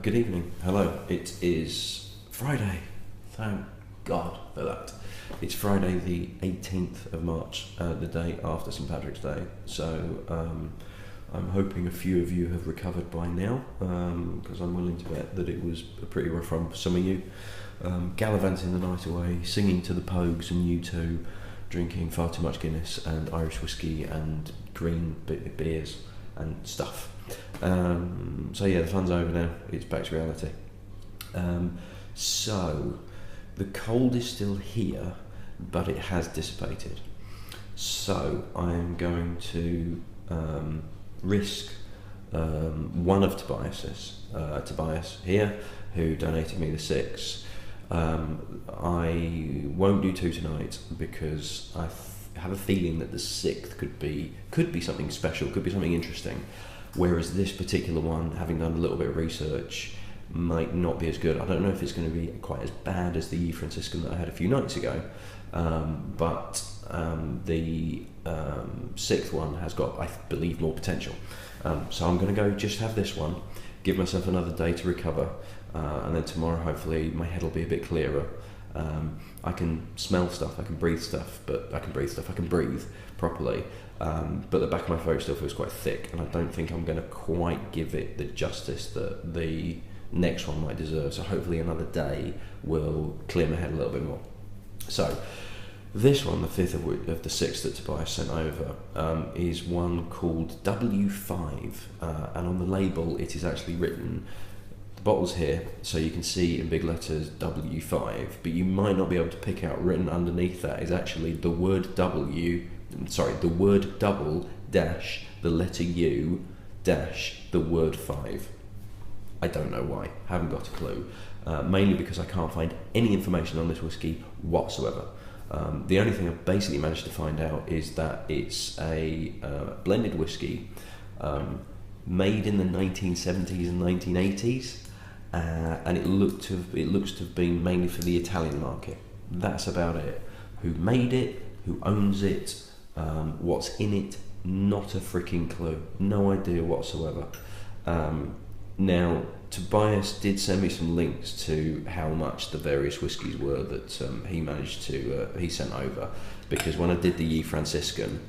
Good evening. Hello. It is Friday. Thank God for that. It's Friday the 18th of March, the day after St Patrick's Day. So I'm hoping a few of you have recovered by now, because I'm willing to bet that it was a pretty rough run for some of you. Gallivanting the night away, singing to the Pogues and U2, drinking far too much Guinness and Irish whiskey and green beers and stuff. So yeah, the fun's over now. It's back to reality. So the cold is still here, but it has dissipated. So I'm going to risk one of Tobias here, who donated me the 6. I won't do 2 tonight because I have a feeling that the 6th could be something special, could be something interesting. Whereas this particular one, having done a little bit of research, might not be as good. I don't know if it's going to be quite as bad as the Franciscan that I had a few nights ago, but the 6th one has got, I believe, more potential. So I'm going to go just have this one, give myself another day to recover, and then tomorrow hopefully my head will be a bit clearer. I can smell stuff, I can breathe properly, but the back of my throat still feels quite thick, and I don't think I'm going to quite give it the justice that the next one might deserve. So hopefully another day will clear my head a little bit more. So this one, the 5th of the 6th that Tobias sent over, is one called Double-U-5, and on the label it is actually written, the bottle's here, so you can see in big letters Double-U-5, but you might not be able to pick out written underneath that is actually the word double dash the letter U dash the word 5. I don't know why, haven't got a clue, mainly because I can't find any information on this whiskey whatsoever. The only thing I've basically managed to find out is that it's a blended whiskey made in the 1970s and 1980s, and it looks to have been mainly for the Italian market. That's about it. Who made it, who owns it, what's in it, not a freaking clue. No idea whatsoever. Now, Tobias did send me some links to how much the various whiskies were that he sent over, because when I did the Franciscan,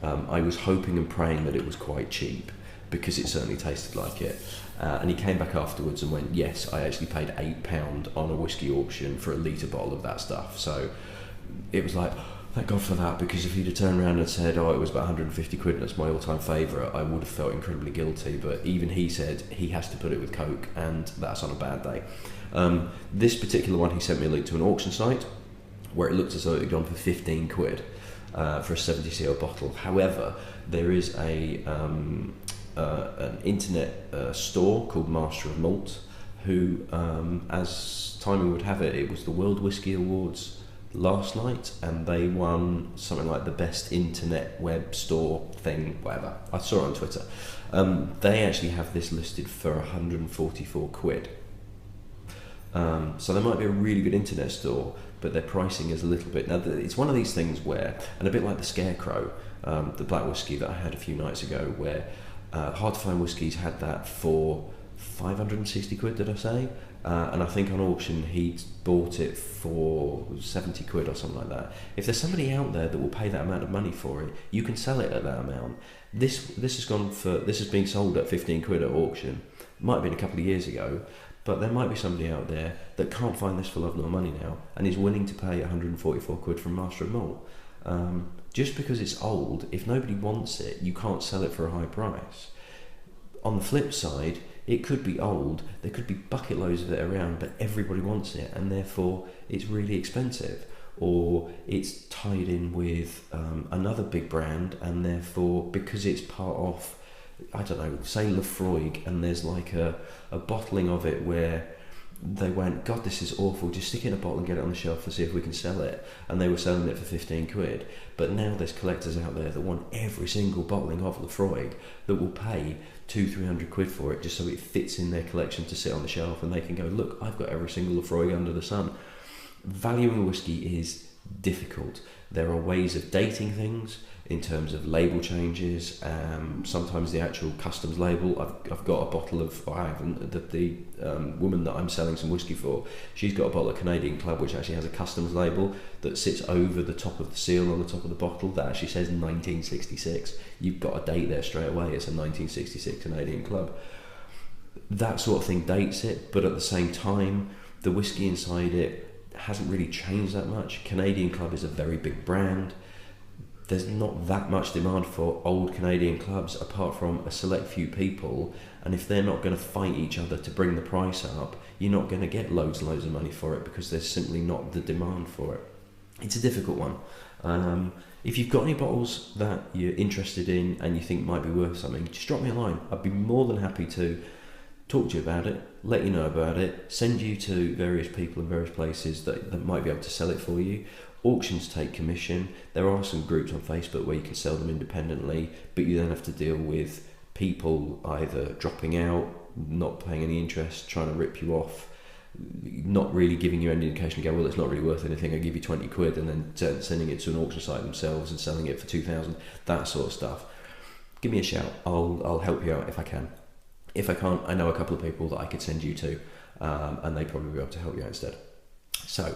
I was hoping and praying that it was quite cheap, because it certainly tasted like it. And he came back afterwards and went, yes, I actually paid £8 on a whiskey auction for a litre bottle of that stuff. So it was like, thank God for that, because if he'd have turned around and said, oh, it was about 150 quid and it's my all-time favourite, I would have felt incredibly guilty. But even he said he has to put it with Coke, and that's on a bad day. This particular one, he sent me a link to an auction site where it looked as though it had gone for 15 quid for a 70cl bottle. However, there is an internet store called Master of Malt, who, as timing would have it, it was the World Whisky Awards last night, and they won something like the best internet web store thing, whatever. I saw it on Twitter. They actually have this listed for 144 quid. So there might be a really good internet store, but their pricing is a little bit... Now, it's one of these things where, and a bit like the Scarecrow, the black whiskey that I had a few nights ago, where Hard to Find Whiskies had that for 560 quid, did I say? And I think on auction he bought it for 70 quid or something like that. If there's somebody out there that will pay that amount of money for it, you can sell it at that amount. This has been sold at 15 quid at auction. Might have been a couple of years ago, but there might be somebody out there that can't find this for love nor money now and is willing to pay 144 quid from Master of Malt. Just because it's old, if nobody wants it, you can't sell it for a high price. On the flip side, it could be old, there could be bucket loads of it around, but everybody wants it, and therefore it's really expensive. Or it's tied in with another big brand, and therefore, because it's part of, I don't know, say Lefroy, and there's like a bottling of it where they went, God, this is awful, just stick it in a bottle and get it on the shelf and see if we can sell it. And they were selling it for 15 quid. But now there's collectors out there that want every single bottling of Lefroy that will pay 200-300 quid for it just so it fits in their collection to sit on the shelf, and they can go, look, I've got every single Lefroy under the sun. Valuing a whiskey is difficult. There are ways of dating things. in terms of label changes, sometimes the actual customs label. I've got a bottle of, I haven't, the woman that I'm selling some whiskey for, she's got a bottle of Canadian Club which actually has a customs label that sits over the top of the seal on the top of the bottle that actually says 1966. You've got a date there straight away, it's a 1966 Canadian Club. That sort of thing dates it, but at the same time, the whiskey inside it hasn't really changed that much. Canadian Club is a very big brand. There's not that much demand for old Canadian Clubs apart from a select few people, and if they're not going to fight each other to bring the price up, you're not going to get loads and loads of money for it because there's simply not the demand for it. It's a difficult one. If you've got any bottles that you're interested in and you think might be worth something, just drop me a line. I'd be more than happy to talk to you about it, let you know about it, send you to various people in various places that might be able to sell it for you. Auctions take commission. There are some groups on Facebook where you can sell them independently, but you then have to deal with people either dropping out, not paying any interest, trying to rip you off, not really giving you any indication to go, well, it's not really worth anything, I'll give you 20 quid, and then sending it to an auction site themselves and selling it for 2,000, that sort of stuff. Give me a shout, I'll help you out if I can. If I can't, I know a couple of people that I could send you to, and they'd probably be able to help you out instead. So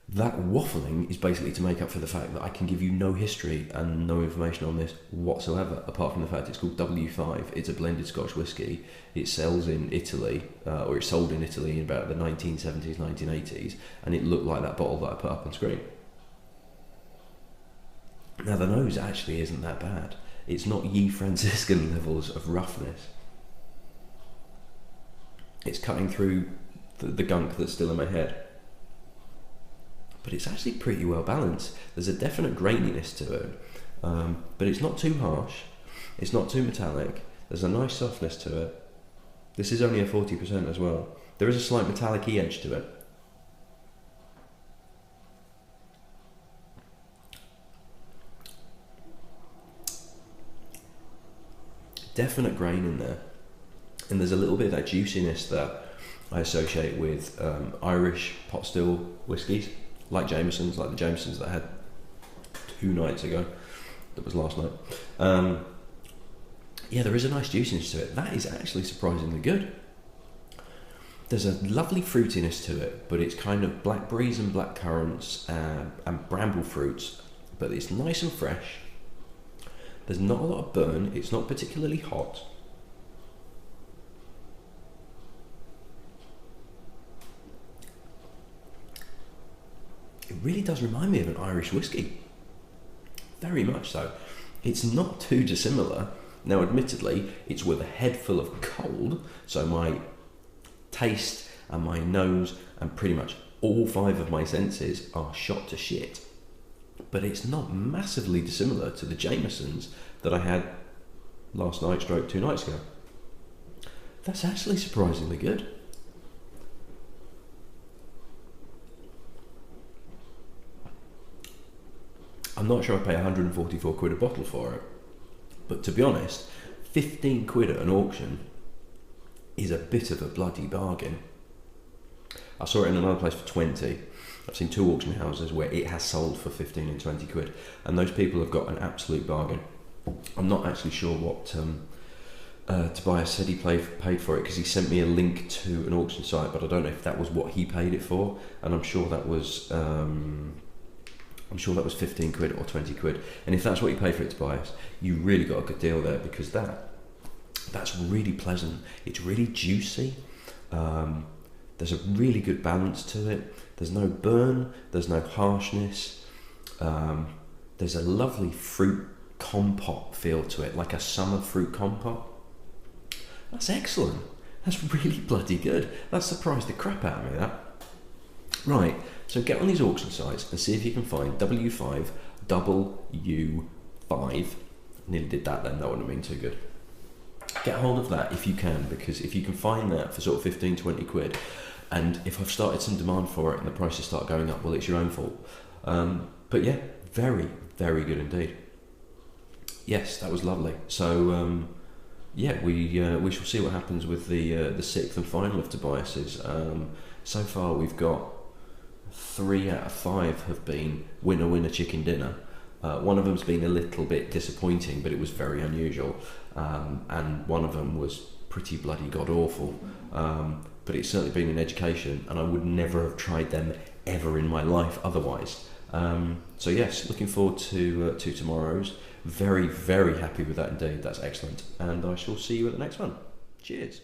that waffling is basically to make up for the fact that I can give you no history and no information on this whatsoever, apart from the fact it's called W5. It's a blended Scotch whisky. It sells in Italy, or it's sold in Italy in about the 1970s, 1980s, and it looked like that bottle that I put up on screen. Now the nose actually isn't that bad. It's not Ye Franciscan levels of roughness. It's cutting through the gunk that's still in my head. But it's actually pretty well balanced. There's a definite graininess to it, but it's not too harsh, it's not too metallic, there's a nice softness to it. This is only a 40% as well. There is a slight metallic-y edge to it. Definite grain in there, and there's a little bit of that juiciness that I associate with Irish pot still whiskies, like Jameson's, like the Jameson's that I had 2 nights ago. That was last night. Yeah, there is a nice juiciness to it. That is actually surprisingly good. There's a lovely fruitiness to it, but it's kind of blackberries and black currants and bramble fruits, but it's nice and fresh. There's not a lot of burn. It's not particularly hot. It really does remind me of an Irish whiskey. Very much so. It's not too dissimilar. Now, admittedly, it's with a head full of cold, so my taste and my nose and pretty much all 5 of my senses are shot to shit. But it's not massively dissimilar to the Jamesons that I had last night, stroke 2 nights ago. That's actually surprisingly good. I'm not sure I pay 144 quid a bottle for it, but to be honest, 15 quid at an auction is a bit of a bloody bargain. I saw it in another place for 20. I've seen 2 auction houses where it has sold for 15 and 20 quid, and those people have got an absolute bargain. I'm not actually sure what Tobias said he paid for it, because he sent me a link to an auction site, but I don't know if that was what he paid it for, and I'm sure that was 15 quid or 20 quid. And if that's what you paid for it, Tobias, you really got a good deal there, because that's really pleasant. It's really juicy. There's a really good balance to it. There's no burn, there's no harshness. There's a lovely fruit compote feel to it, like a summer fruit compote. That's excellent. That's really bloody good. That surprised the crap out of me, that. Right, so get on these auction sites and see if you can find W5, Double-U-5. Nearly did that then, that wouldn't have been too good. Get hold of that if you can, because if you can find that for sort of 15, 20 quid, and if I've started some demand for it and the prices start going up, well, it's your own fault. But yeah, very, very good indeed. Yes, that was lovely. So yeah, we shall see what happens with the 6th and final of Tobias's. So far we've got 3 out of 5 have been winner chicken dinner. One of them's been a little bit disappointing, but it was very unusual, and one of them was pretty bloody god awful. But it's certainly been an education, and I would never have tried them ever in my life otherwise. So yes, looking forward to tomorrow's. Very, very happy with that indeed. That's excellent, and I shall see you at the next one. Cheers.